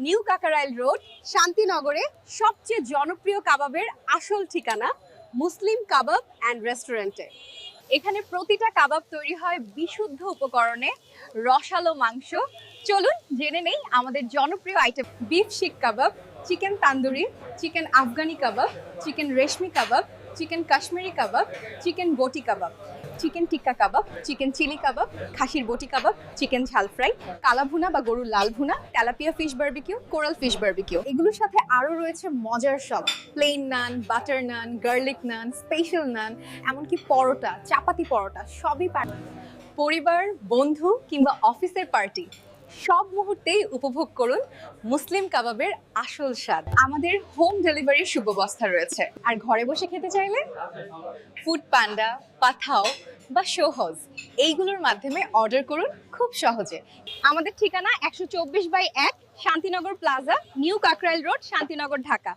New কাকারাইল road, শান্তিনগরে সবচেয়ে জনপ্রিয় কাবাবের আসল ঠিকানা মুসলিম কাবাব অ্যান্ড রেস্টুরেন্টে। এখানে প্রতিটা কাবাব তৈরি হয় বিশুদ্ধ উপকরণে, রসালো মাংস। চলুন জেনে নেই আমাদের জনপ্রিয় আইটেম। বিফ শিক কাবাব, চিকেন তান্দুরি, চিকেন আফগানি কাবাব, চিকেন রেশমি কাবাব, চিকেন কাশ্মীরি কাবাব, চিকেন বটি কাবাব, চিকেন টিক্কা কাবাব, চিকেন চিলি কাবাব, খাসির বটি কাবাব, চিকেন ঝাল ফ্রাই, কালা ভুনা বা গরুর লাল ভুনা, tilapia fish barbecue, coral fish barbecue. এগুলোর সাথে আরও রয়েছে মজার সব প্লেন নান, বাটার নান, গার্লিক নান, স্পেশাল নান, এমনকি পরোটা, চাপাতি পরোটা সবই পরিবার, বন্ধু কিংবা অফিসের পার্টি সব মুহূর্তেই উপভোগ করুন মুসলিম কাবাবের আসল স্বাদ। আমাদের হোম ডেলিভারির সুব্যবস্থা রয়েছে, আর ঘরে বসে খেতে চাইলে ফুড পান্ডা, পাঠাও বা সোহজ এইগুলোর মাধ্যমে অর্ডার করুন খুব সহজে। আমাদের ঠিকানা 124/1 Shantinagar plaza, new Kakrail road, Shantinagar, Dhaka.